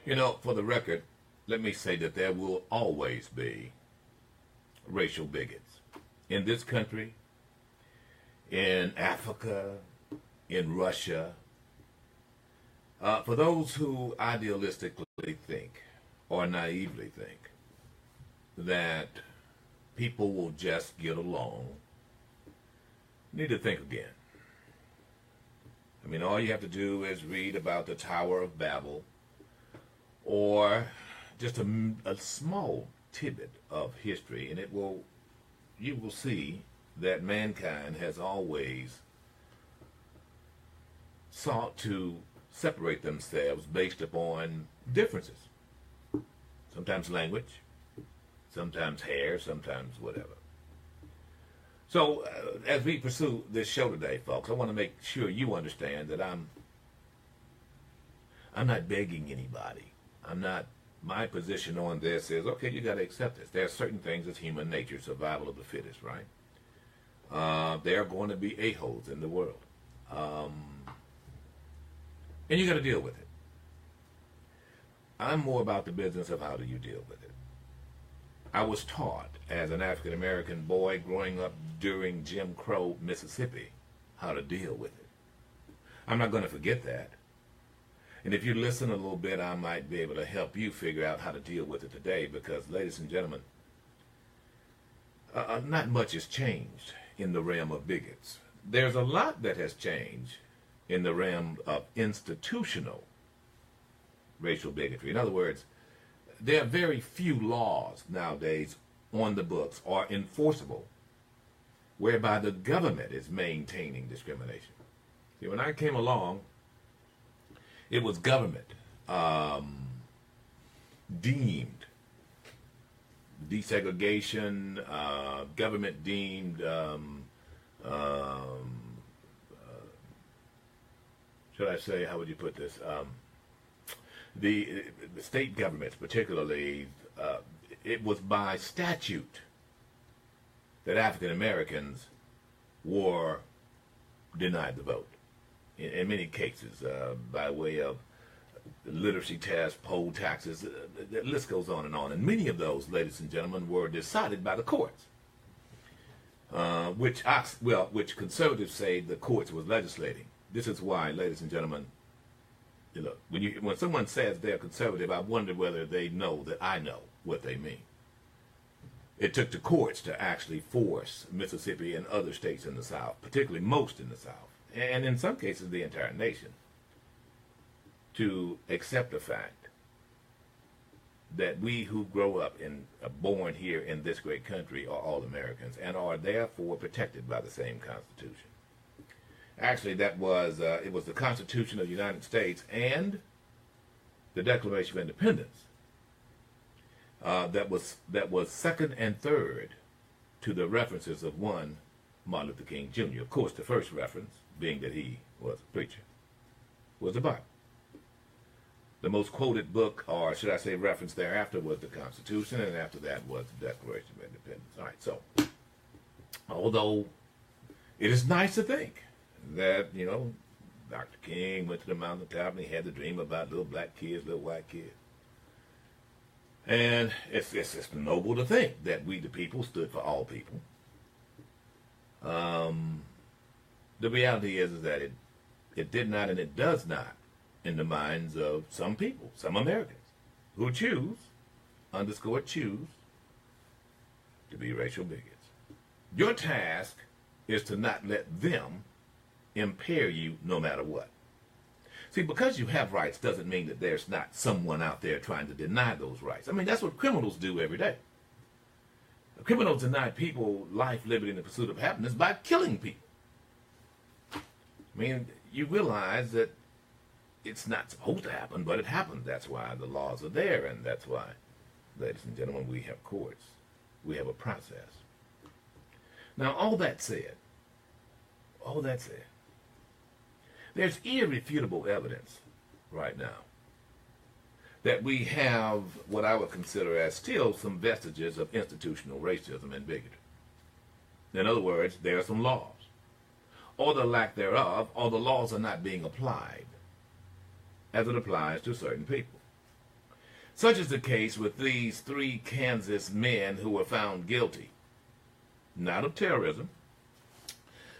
You know, for the record, let me say that there will always be racial bigots in this country, in Africa, in Russia. For those who idealistically think or naively think that people will just get along, need to think again. I mean, all you have to do is read about the Tower of Babel or just a small tidbit of history, and you will see that mankind has always sought to separate themselves based upon differences. Sometimes language, sometimes hair, sometimes whatever. So as we pursue this show today, folks, I want to make sure you understand that I'm not begging anybody. My position on this is, okay, you got to accept this. There are certain things as human nature, survival of the fittest, right? There are going to be a-holes in the world. And you got to deal with it. I'm more about the business of how do you deal with it. I was taught as an African-American boy growing up during Jim Crow, Mississippi, how to deal with it. I'm not going to forget that. And if you listen a little bit, I might be able to help you figure out how to deal with it today because, ladies and gentlemen, not much has changed in the realm of bigots. There's a lot that has changed in the realm of institutional racial bigotry. In other words, there are very few laws nowadays on the books or enforceable whereby the government is maintaining discrimination. See, when I came along, it was government deemed desegregation, government deemed should I say, how would you put this? The state governments, particularly, it was by statute that African Americans were denied the vote. In many cases, by way of literacy tests, poll taxes, the list goes on. And many of those, ladies and gentlemen, were decided by the courts, which conservatives say the courts was legislating. This is why, ladies and gentlemen, look, when someone says they're conservative, I wonder whether they know that I know what they mean. It took the courts to actually force Mississippi and other states in the South, particularly most in the South, and in some cases the entire nation, to accept the fact that we who grow up and are born here in this great country are all Americans and are therefore protected by the same Constitution. Actually, it was the Constitution of the United States and the Declaration of Independence that was second and third to the references of one Martin Luther King Jr. Of course, the first reference, being that he was a preacher, was the Bible. The most quoted book, or should I say reference thereafter, was the Constitution, and after that was the Declaration of Independence. All right, so although it is nice to think that, Dr. King went to the mountaintop and he had the dream about little black kids, little white kids. And it's noble to think that we the people stood for all people. The reality is that it did not and it does not in the minds of some people, some Americans, who choose to be racial bigots. Your task is to not let them impair you no matter what. See, because you have rights doesn't mean that there's not someone out there trying to deny those rights. I mean, that's what criminals do every day. Criminals deny people life, liberty, and the pursuit of happiness by killing people. I mean, you realize that it's not supposed to happen, but it happens. That's why the laws are there, and that's why, ladies and gentlemen, we have courts. We have a process. Now, all that said, there's irrefutable evidence right now that we have what I would consider as still some vestiges of institutional racism and bigotry. In other words, there are some laws, or the lack thereof, or the laws are not being applied as it applies to certain people. Such is the case with these 3 Kansas men who were found guilty, not of terrorism,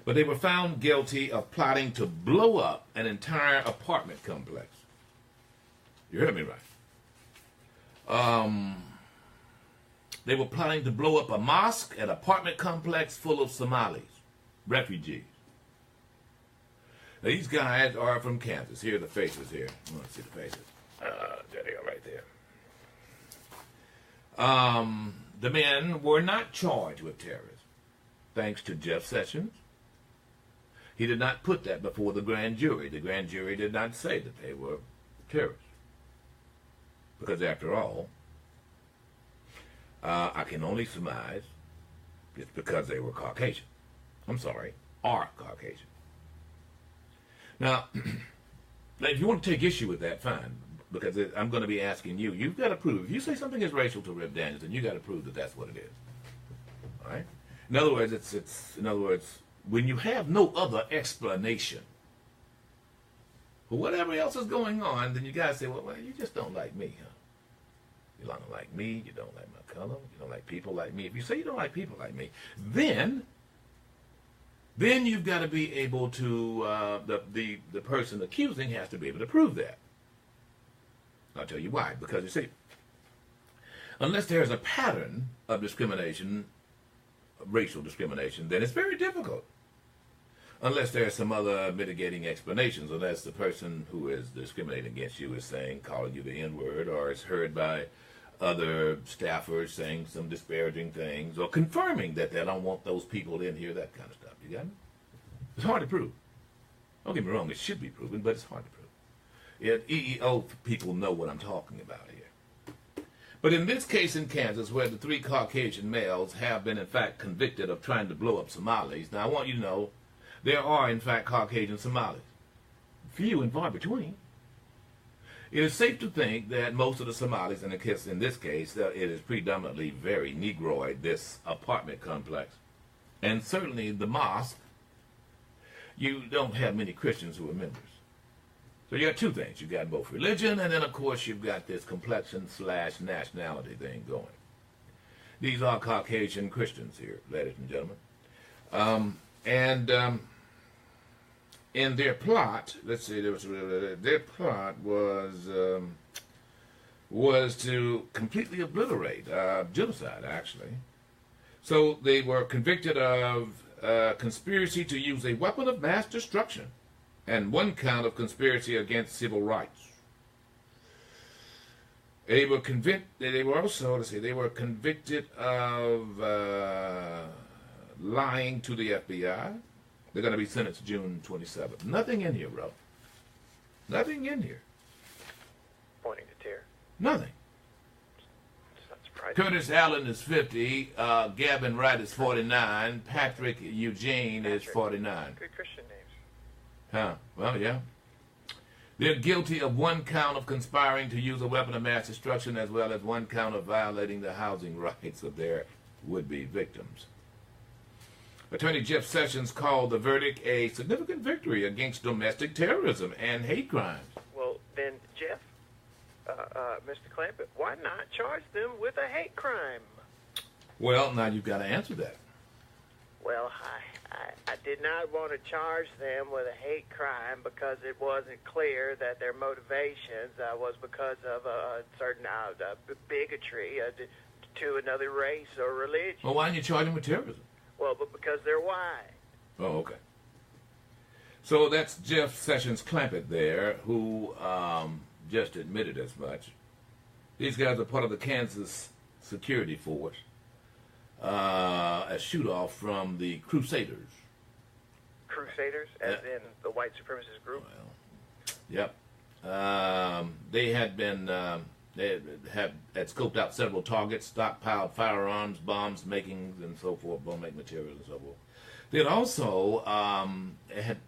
but they were found guilty of plotting to blow up an entire apartment complex. You heard me right. They were plotting to blow up a mosque, an apartment complex full of Somalis, refugees. Now, these guys are from Kansas. Here are the faces here. I want to see the faces. There they are right there. The men were not charged with terrorism, thanks to Jeff Sessions. He did not put that before the grand jury. The grand jury did not say that they were terrorists. Because after all, I can only surmise it's because they were Caucasian. I'm sorry, are Caucasian. Now, if you want to take issue with that, fine. Because I'm going to be asking you. You've got to prove. If you say something is racial to Rip Daniels, then you got to prove that that's what it is. All right. In other words, when you have no other explanation for whatever else is going on, then you got to say, well, you just don't like me, huh? You don't like me. You don't like my color. You don't like people like me. If you say you don't like people like me, then you've got to be able to. The person accusing has to be able to prove that. I'll tell you why. Because you see, unless there's a pattern of discrimination, racial discrimination, then it's very difficult. Unless there's some other mitigating explanations, unless the person who is discriminating against you is calling you the N-word, or is heard by other staffers saying some disparaging things, or confirming that they don't want those people in here, that kind of stuff. You got me? It's hard to prove. Don't get me wrong, it should be proven, but it's hard to prove. EEO people know what I'm talking about here. But in this case in Kansas, where the 3 Caucasian males have been in fact convicted of trying to blow up Somalis, now I want you to know there are in fact Caucasian Somalis. Few and far between. It is safe to think that most of the Somalis, in this case, it is predominantly very Negroid, this apartment complex. And certainly the mosque, you don't have many Christians who are members. So you got 2 things. You've got both religion, and then, of course, you've got this complexion/nationality thing going. These are Caucasian Christians here, ladies and gentlemen. In their plot, let's see, their plot was to completely obliterate, genocide, actually. So they were convicted of conspiracy to use a weapon of mass destruction, and 1 count of conspiracy against civil rights. They were convicted of lying to the FBI. They're going to be sentenced June 27th. Nothing in here, bro. Nothing in here. Pointing to tear. Nothing. It's not surprising. Curtis Allen is 50. Gavin Wright is 49. Patrick Eugene is 49. Good Christian names. Huh. Well, yeah. They're guilty of 1 count of conspiring to use a weapon of mass destruction, as well as 1 count of violating the housing rights of their would-be victims. Attorney Jeff Sessions called the verdict a significant victory against domestic terrorism and hate crimes. Well, then, Jeff, Mr. Clampett, why not charge them with a hate crime? Well, now you've got to answer that. Well, I did not want to charge them with a hate crime because it wasn't clear that their motivations was because of a certain bigotry to another race or religion. Well, why didn't you charge them with terrorism? Well, but because they're white. Oh, okay. So that's Jeff Sessions Clampett there, who just admitted as much. These guys are part of the Kansas security force. A shoot-off from the Crusaders. Crusaders, as in the white supremacist group? Well, yep. They had been, they had scoped out several targets, stockpiled firearms, bombs makings, and so forth, bomb-making materials and so forth. They had also had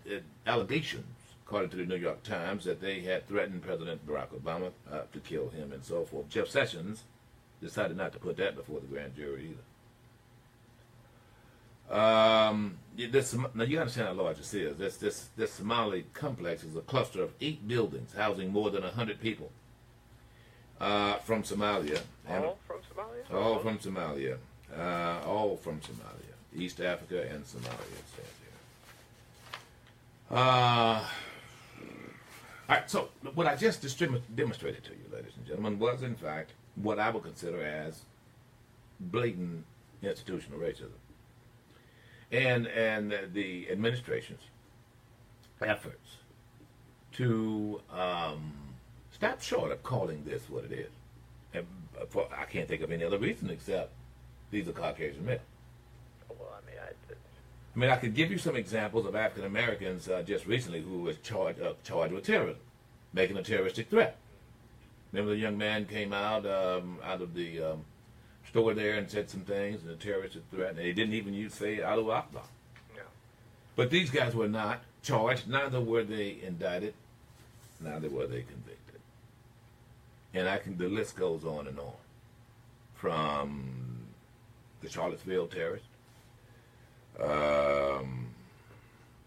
allegations, according to the New York Times, that they had threatened President Barack Obama to kill him and so forth. Jeff Sessions decided not to put that before the grand jury either. Now you understand how large this is. This Somali complex is a cluster of 8 buildings housing more than 100 people. from Somalia. All from Somalia? All from Somalia. All from Somalia. East Africa and Somalia, it says here. All right, so what I just demonstrated to you, ladies and gentlemen, was in fact what I would consider as blatant institutional racism. And the administration's efforts to stop short of calling this what it is. And I can't think of any other reason except these are Caucasian men. Well, I mean, I could give you some examples of African Americans just recently who was charged with terrorism, making a terroristic threat. Remember the young man came out of the store there and said some things, and a terroristic threat, and he didn't even say Allahu Akbar. No. But these guys were not charged, neither were they indicted, neither were they convicted. And the list goes on and on. From the Charlottesville terrorist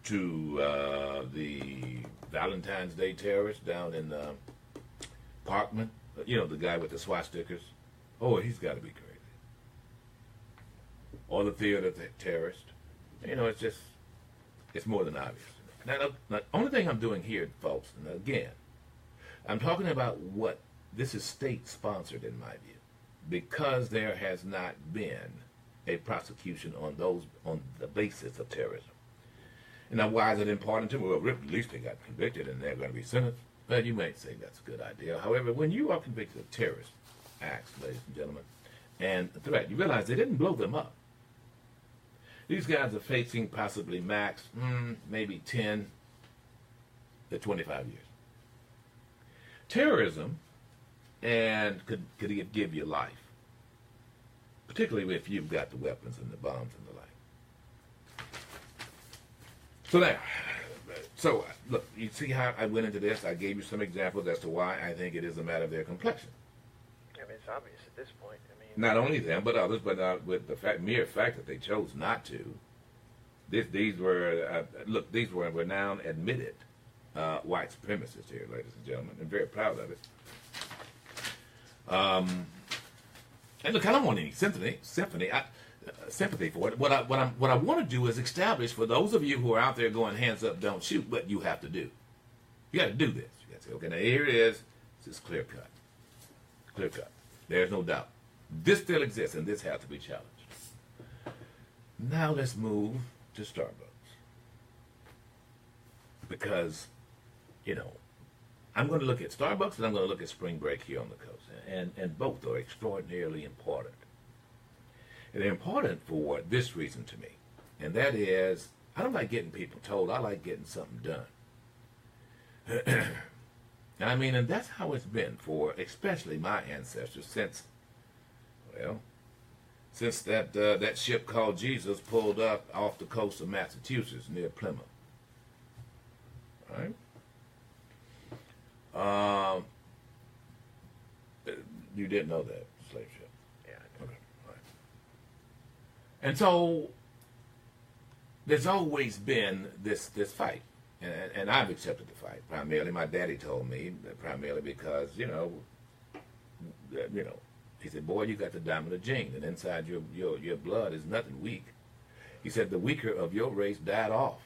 to the Valentine's Day terrorist down in Parkman, the guy with the swastikas. Oh, he's got to be crazy. Or the theater terrorist. It's more than obvious. Now, the only thing I'm doing here, folks, and again, I'm talking about what this is state-sponsored in my view, because there has not been a prosecution on the basis of terrorism. And now, why is it important to me? Well, at least they got convicted and they're going to be sentenced. Well, you might say that's a good idea. However, when you are convicted of terrorist acts, ladies and gentlemen, and a threat, you realize they didn't blow them up. These guys are facing possibly max, maybe 10 to 25 years. Terrorism and could give you life, particularly if you've got the weapons and the bombs and the like. So look, you see how I went into this? I gave you some examples as to why I think it is a matter of their complexion. I mean, it's obvious at this point. Not only them, but others, but with the mere fact that they chose not to. These were renowned, admitted white supremacists here, ladies and gentlemen, and very proud of it. And look, I don't want any sympathy for it. What I want to do is establish for those of you who are out there going hands up, don't shoot, what you have to do. You got to do this. You got to say, okay, now here it is. This is clear cut. Clear cut. There's no doubt. This still exists, and this has to be challenged. Now let's move to Starbucks. Because, I'm going to look at Starbucks and I'm going to look at spring break here on the coast. And both are extraordinarily important. And they're important for this reason to me. And that is, I don't like getting people told. I like getting something done. And that's how it's been for especially my ancestors since that ship called Jesus pulled up off the coast of Massachusetts near Plymouth. All right? You didn't know that, slave ship? Yeah, I know. Okay, all right. And so there's always been this fight. And I've accepted the fight. Primarily, my daddy told me, primarily because, he said, boy, you got the dominant gene, and inside your blood is nothing weak. He said, the weaker of your race died off.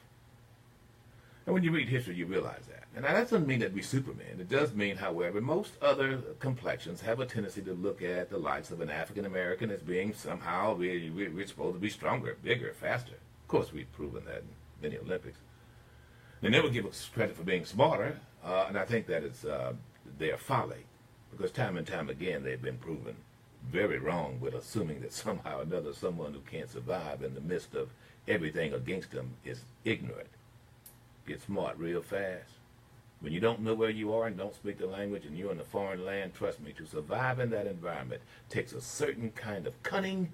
And when you read history, you realize that. And that doesn't mean that we're Superman. It does mean, however, most other complexions have a tendency to look at the likes of an African American as being somehow, we're supposed to be stronger, bigger, faster. Of course, we've proven that in many Olympics. They never give us credit for being smarter, and I think that is their folly. Because time and time again, they've been proven very wrong with assuming that somehow or another someone who can't survive in the midst of everything against them is ignorant. Get smart real fast. When you don't know where you are and don't speak the language and you're in a foreign land, trust me, to survive in that environment takes a certain kind of cunning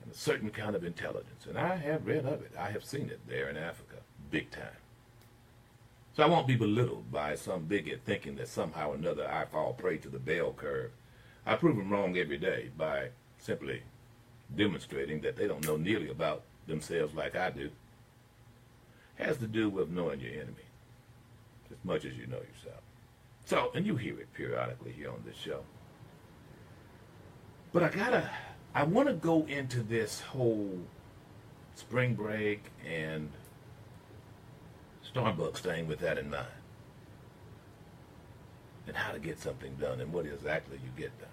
and a certain kind of intelligence. And I have read of it. I have seen it there in Africa, big time. So I won't be belittled by some bigot thinking that somehow or another I fall prey to the bell curve. I prove them wrong every day by simply demonstrating that they don't know nearly about themselves like I do. It has to do with knowing your enemy as much as you know yourself. So, and you hear it periodically here on this show. But I want to go into this whole spring break and Starbucks thing with that in mind. And how to get something done and what exactly you get done.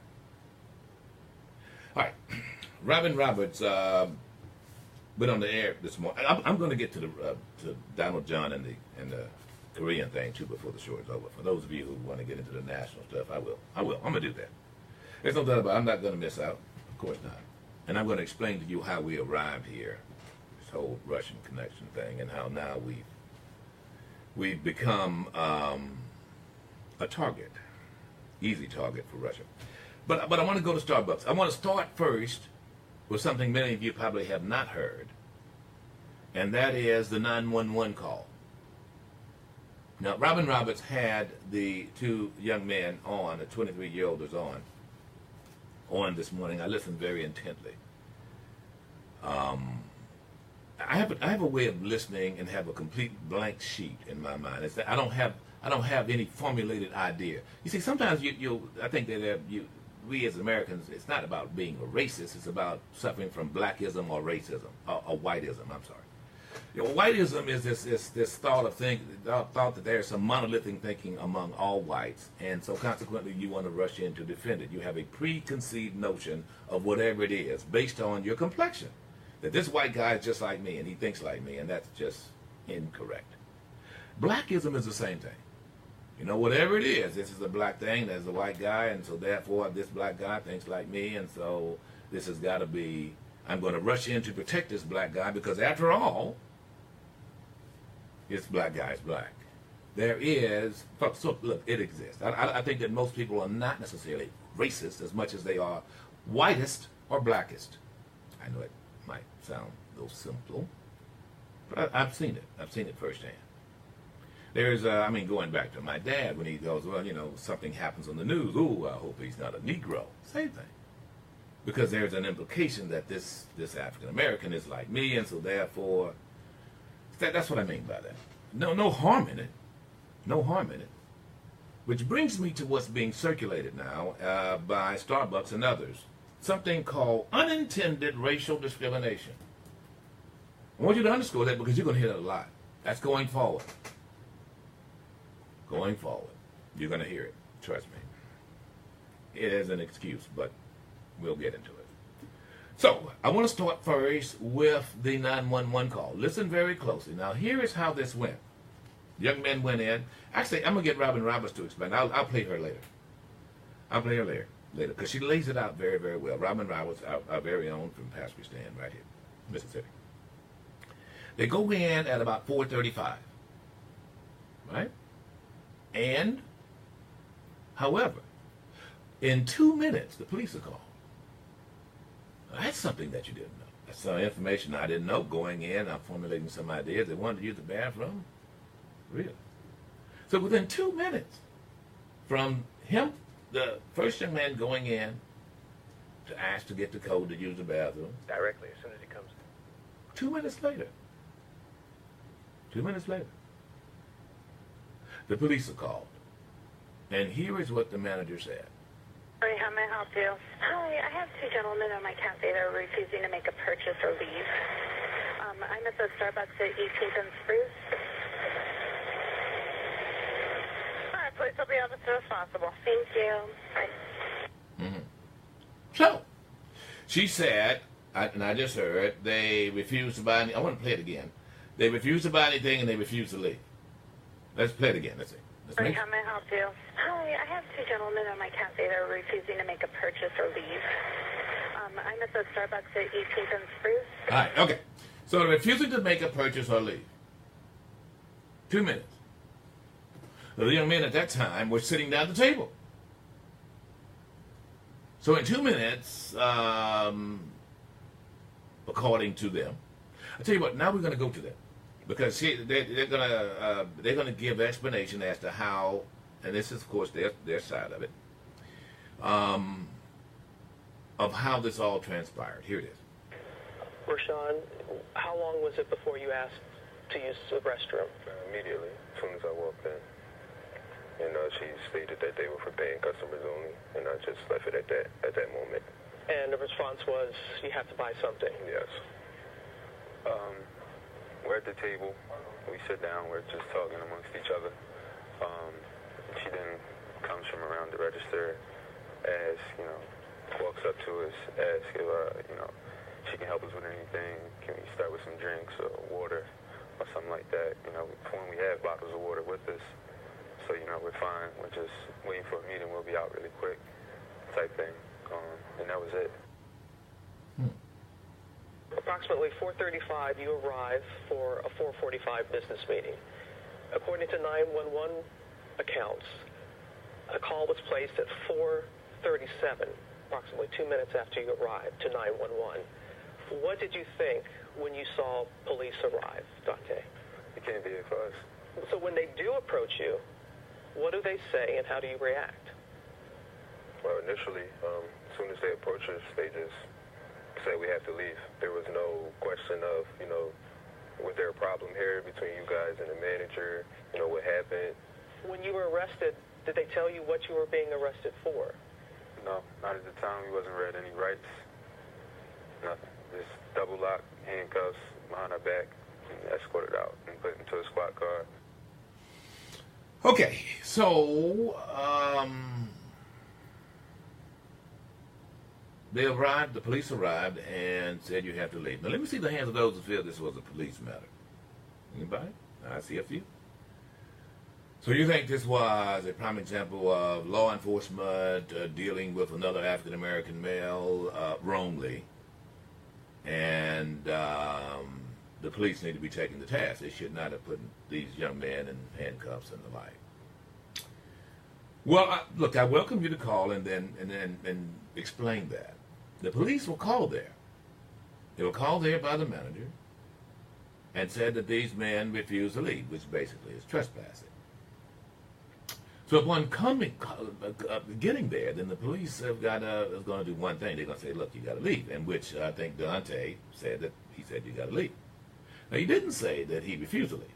All right. Robin Roberts went on the air this morning. I'm going to get to Donald John and the Korean thing too before the show is over. For those of you who want to get into the national stuff, I will. I'm going to do that. There's no doubt about it. I'm not going to miss out. Of course not. And I'm going to explain to you how we arrived here, this whole Russian connection thing, and how now we've become a target, easy target for Russia. But I want to go to Starbucks. I want to start first with something many of you probably have not heard, and that is the 911 call. Now, Robin Roberts had the two young men on, a 23-year-old was on this morning. I listened very intently. I have a way of listening and have a complete blank sheet in my mind. It's that I don't have any formulated idea. You see, sometimes I think that we as Americans, it's not about being a racist. It's about suffering from blackism or racism or whiteism. I'm sorry. Whiteism is this thought that there's some monolithic thinking among all whites, and so consequently you want to rush in to defend it. You have a preconceived notion of whatever it is based on your complexion. That this white guy is just like me and he thinks like me, and that's just incorrect. Blackism is the same thing. You know, whatever it is, this is a black thing, there's a white guy, and so therefore this black guy thinks like me, and so this has got to be, I'm going to rush in to protect this black guy because after all, this black guy is black. There is, so look, it exists. I think that most people are not necessarily racist as much as they are whitest or blackest. I know it might sound a little simple, but I've seen it. I've seen it firsthand. There's, going back to my dad when he goes, well, something happens on the news. Ooh, I hope he's not a Negro. Same thing. Because there's an implication that this African American is like me, and so therefore, that's what I mean by that. No harm in it. No harm in it. Which brings me to what's being circulated now by Starbucks and others. Something called unintended racial discrimination. I want you to underscore that because you're going to hear that a lot. That's going forward. Going forward. You're going to hear it. Trust me. It is an excuse, but we'll get into it. So, I want to start first with the 911 call. Listen very closely. Now, here is how this went. Young men went in. Actually, I'm going to get Robin Roberts to explain. I'll play her later. I'll play her later because she lays it out very, very well. Robin Roberts, our very own from Pastor Stan right here, Mississippi. They go in at about 4:35, right? And, however, in 2 minutes, the police are called. That's something that you didn't know. That's some information I didn't know. Going in, I'm formulating some ideas. They wanted to use the bathroom. Really? So within 2 minutes, from him, the first young man going in to ask to get the code to use the bathroom. Directly, as soon as he comes in. 2 minutes later. 2 minutes later. The police are called. And here is what the manager said. Hi, how may I help you? Hi, I have two gentlemen at my cafe that are refusing to make a purchase or leave. I'm at the Starbucks at 18th and Spruce. All right, please, I'll be out as soon as possible. Thank you. Bye. Mm-hmm. So, she said, and I just heard, they refused to buy anything. I want to play it again. They refused to buy anything and they refused to leave. Let's play it again. Let's see. Hi, how may I help you? Hi, I have two gentlemen at my cafe that are refusing to make a purchase or leave. I'm at the Starbucks at 18th and Spruce. All right, okay. So they're refusing to make a purchase or leave. 2 minutes. The young men at that time were sitting down at the table. So in 2 minutes, according to them, I tell you what. Now we're going to go to them because they're going to give explanation as to how, and this is of course their side of it, of how this all transpired. Here it is. Rashawn, how long was it before you asked to use the restroom? Immediately, as soon as I walked in. She's stated that they were for paying customers only, and I just left it at that moment. And the response was, you have to buy something. Yes. We're at the table. We sit down. We're just talking amongst each other. She then comes from around the register, walks up to us, asks if, she can help us with anything. Can we start with some drinks or water or something like that? When we have bottles of water with us, so, we're fine. We're just waiting for a meeting. We'll be out really quick type thing. And that was it. Approximately 4:35, you arrive for a 4:45 business meeting. According to 911 accounts, a call was placed at 4:37, approximately 2 minutes after you arrived, to 911. What did you think when you saw police arrive, Dante? It can't be it for us. So when they do approach you, what do they say and how do you react? Well, initially, as soon as they approach us, they just say we have to leave. There was no question of, was there a problem here between you guys and the manager? What happened? When you were arrested, did they tell you what you were being arrested for? No, not at the time. We wasn't read any rights. Nothing. Just double lock, handcuffs behind our back, and escorted out and put into a squad car. Okay, so they arrived, the police arrived and said you have to leave. Now let me see the hands of those who feel this was a police matter. Anybody? I see a few. So you think this was a prime example of law enforcement dealing with another African-American male wrongly, and the police need to be taken to task. They should not have put these young men in handcuffs and the like. Well, look, I welcome you to call and explain that. The police were called there. They were called there by the manager and said that these men refused to leave, which basically is trespassing. So upon getting there, then the police is going to do one thing. They're going to say, look, you got to leave, in which I think Dante said that he said you got to leave. Now, he didn't say that he refused to leave.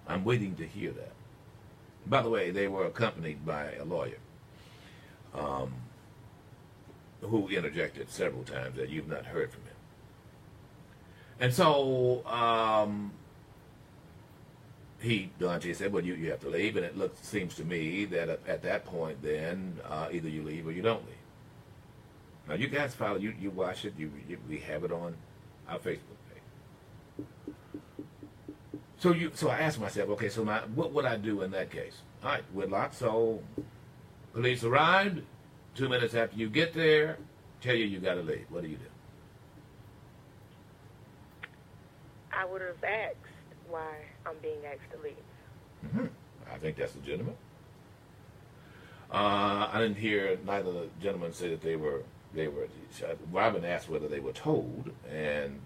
I'm waiting to hear that. By the way, they were accompanied by a lawyer who interjected several times that you've not heard from him. And so Dante said, well, you have to leave, and it seems to me that at that point then either you leave or you don't leave. Now you guys follow, you watch it, we have it on our Facebook page. So I asked myself, okay, so what would I do in that case? All right, Whitlock, so police arrived, 2 minutes after you get there, tell you got to leave. What do you do? I would have asked why I'm being asked to leave. Mm-hmm. I think that's legitimate. I didn't hear neither of the gentlemen say that they were. Robin asked whether they were told, and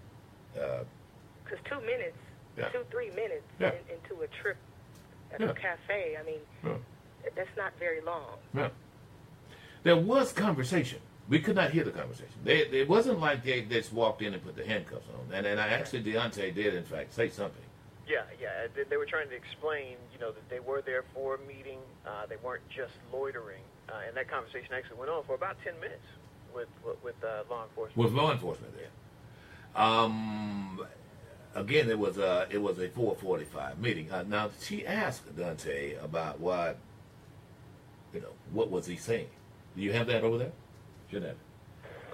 because 2 minutes, yeah. 3 minutes into a trip at a cafe, I mean, that's not very long. Yeah. There was conversation. We could not hear the conversation. It wasn't like they just walked in and put the handcuffs on. And I actually, Deontay did, in fact, say something. Yeah. They were trying to explain, that they were there for a meeting. They weren't just loitering. And that conversation actually went on for about 10 minutes with law enforcement. With law enforcement there. Again, it was a 4:45 meeting. Now, she asked Dante about what was he saying. Do you have that over there? Should have.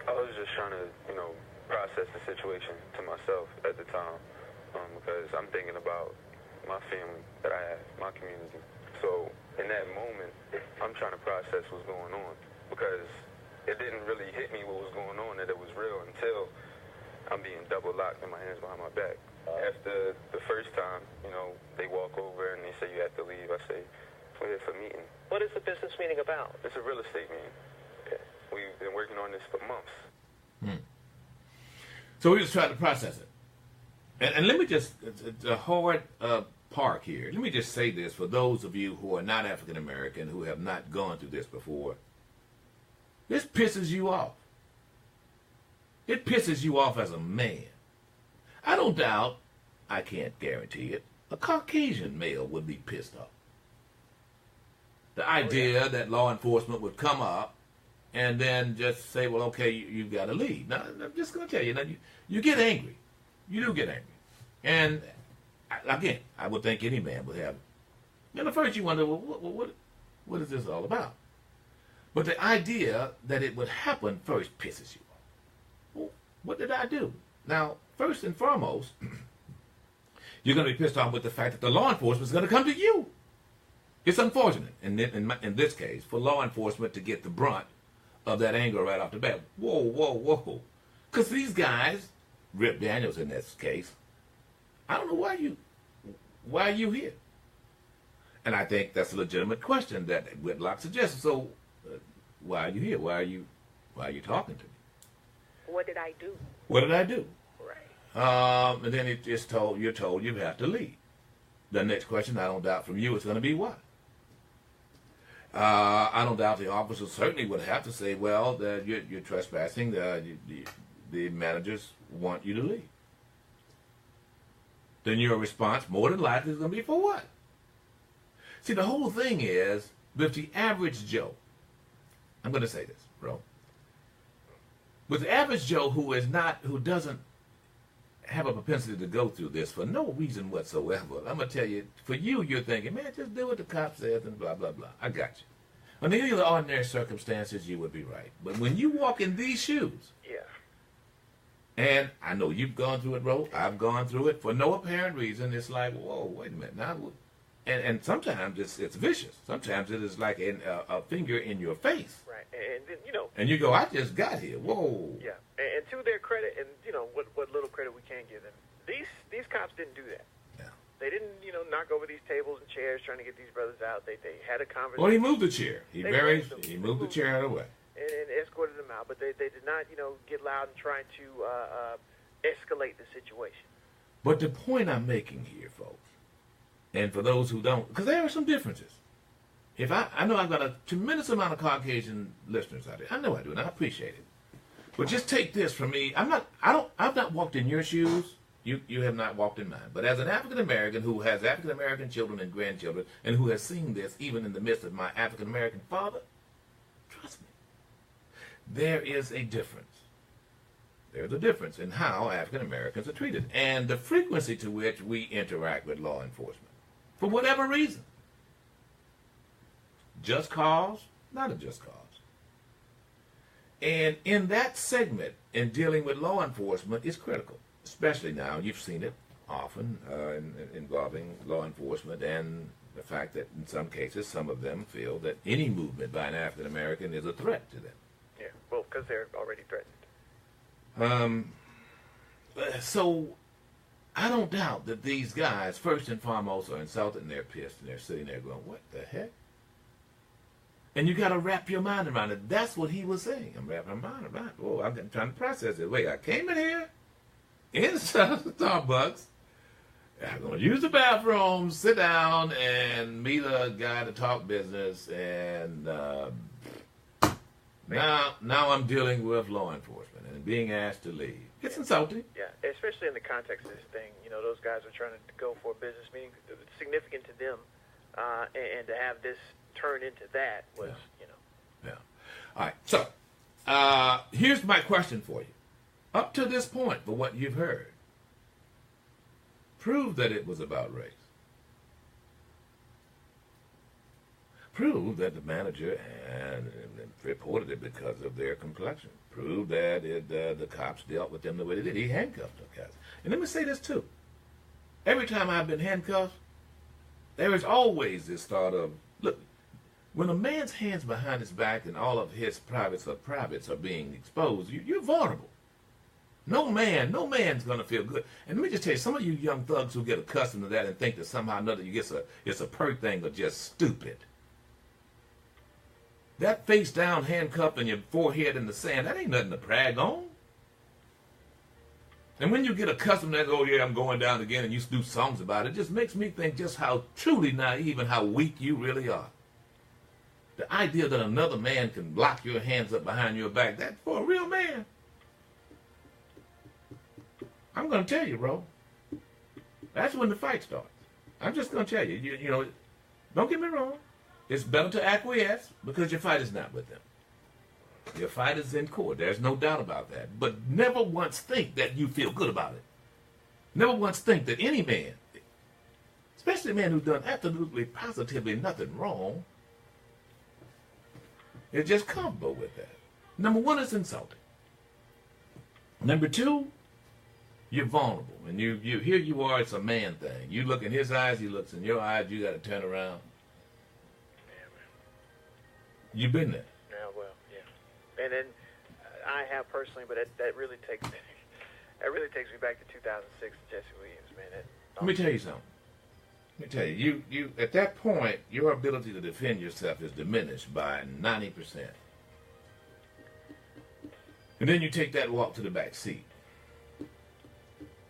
I was just trying to, process the situation to myself at the time, because I'm thinking about my family that I have, my community. So in that moment, I'm trying to process what's going on, because it didn't really hit me what was going on, that it was real, until I'm being double locked and my hands behind my back. After the first time, they walk over and they say you have to leave. I say, we're here for a meeting. What is the business meeting about? It's a real estate meeting. We've been working on this for months. So we just tried to process it. And let me just, it's a hard part here. Let me just say this for those of you who are not African American, who have not gone through this before. This pisses you off. It pisses you off as a man. I don't doubt, I can't guarantee it, a Caucasian male would be pissed off. The idea that law enforcement would come up and then just say, well, okay, you've got to leave. Now, I'm just going to tell you, now, you get angry. You do get angry. And, again, I would think any man would have. And at first you wonder, well, what is this all about? But the idea that it would happen first pisses you off. Well, what did I do? Now, first and foremost, you're going to be pissed off with the fact that the law enforcement is going to come to you. It's unfortunate, in this case, for law enforcement to get the brunt of that anger right off the bat. Whoa, whoa, whoa. Because these guys, Rip Daniels in this case, I don't know why are you here? And I think that's a legitimate question that Whitlock suggested. So, why are you here? Why are you talking to me? What did I do? What did I do? Right. And then you're told you have to leave. The next question, I don't doubt from you, is going to be why. I don't doubt the officer certainly would have to say, well, you're trespassing. The managers want you to leave. Then your response, more than likely, is going to be for what? See, the whole thing is, with the average Joe, I'm going to say this, bro. With the average Joe who doesn't have a propensity to go through this for no reason whatsoever, I'm going to tell you, for you, you're thinking, man, just do what the cop says and blah, blah, blah. I got you. Under any of the ordinary circumstances, you would be right. But when you walk in these shoes, Yeah. and I know you've gone through it, bro, I've gone through it, for no apparent reason, it's like, whoa, wait a minute. Now, and sometimes it's vicious. Sometimes it is like a finger in your face. Right. And then, And you go, I just got here. Whoa. Yeah. And to their credit, and, what little credit we can give them, these cops didn't do that. Yeah. They didn't, knock over these tables and chairs trying to get these brothers out. They had a conversation. Well, he moved the chair. He They moved the chair out of the way. And escorted them out. But they did not, get loud and trying to escalate the situation. But the point I'm making here, folks, and for those who don't, because there are some differences. If I know I've got a tremendous amount of Caucasian listeners out there. I know I do, and I appreciate it. But just take this from me. I've not walked in your shoes. You have not walked in mine. But as an African American who has African American children and grandchildren, and who has seen this even in the midst of my African American father, trust me, there is a difference. There's a difference in how African Americans are treated, and the frequency to which we interact with law enforcement, for whatever reason. Just cause, not a just cause. And in that segment, in dealing with law enforcement, is critical. Especially now, you've seen it often involving law enforcement, and the fact that in some cases, some of them feel that any movement by an African American is a threat to them. Yeah, well, because they're already threatened. So I don't doubt that these guys, first and foremost, are insulted and they're pissed and they're sitting there going, what the heck? And you got to wrap your mind around it. That's what he was saying. I'm wrapping my mind around it. Oh, I'm trying to process it. Wait, I came in here inside Starbucks. I'm going to use the bathroom, sit down, and meet a guy to talk business. And now I'm dealing with law enforcement and being asked to leave. It's insulting. Yeah, especially in the context of this thing. Those guys are trying to go for a business meeting. It's significant to them. And to have this turn into that was, Yeah. All right. So, here's my question for you. Up to this point, for what you've heard, prove that it was about race. Prove that the manager and reported it because of their complexion. Prove that the cops dealt with them the way they did. He handcuffed them guys. And let me say this too. Every time I've been handcuffed, there is always this thought of, look, when a man's hands behind his back and all of his privates are being exposed, you're vulnerable. No man's going to feel good. And let me just tell you, some of you young thugs who get accustomed to that and think that somehow or another it's a perk thing are just stupid. That face down handcuff and your forehead in the sand, that ain't nothing to brag on. And when you get accustomed to that, oh yeah, I'm going down again, and you do songs about it, it just makes me think just how truly naive and how weak you really are. The idea that another man can lock your hands up behind your back, that's for a real man. I'm going to tell you, bro. That's when the fight starts. I'm just going to tell you, don't get me wrong. It's better to acquiesce because your fight is not with them. Your fight is in court. There's no doubt about that. But never once think that you feel good about it. Never once think that any man, especially a man who's done absolutely, positively nothing wrong, is just comfortable with that. Number one, it's insulting. Number two, you're vulnerable. And you here you are, it's a man thing. You look in his eyes, he looks in your eyes, you got to turn around. Yeah, man. You've been there. Yeah, well, yeah. And then I have personally, but that really takes me back to 2006, Jesse Williams, man. Let me tell you something. Let me tell you, you at that point, your ability to defend yourself is diminished by 90%. And then you take that walk to the back seat.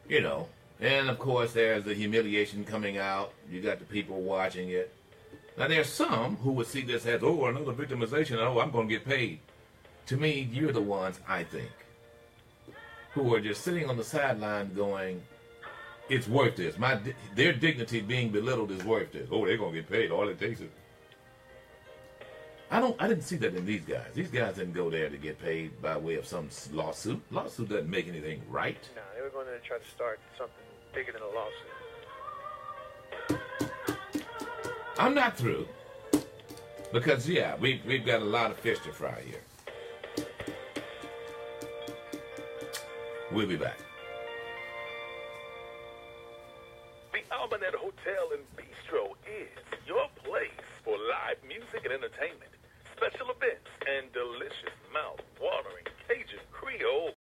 You know, and of course there's the humiliation coming out. You got the people watching it. Now there's some who would see this as, oh, another victimization. Oh, I'm going to get paid. To me, you're the ones, I think, who are just sitting on the sideline going, it's worth this. Their dignity being belittled is worth this. Oh, they're going to get paid. All it takes is... I didn't see that in these guys. These guys didn't go there to get paid by way of some lawsuit. Lawsuit doesn't make anything right. No, they were going to try to start something bigger than a lawsuit. I'm not through. Because, yeah, we've got a lot of fish to fry here. We'll be back. The Almanet Hotel and Bistro is your place for live music and entertainment, special events, and delicious mouth-watering Cajun Creole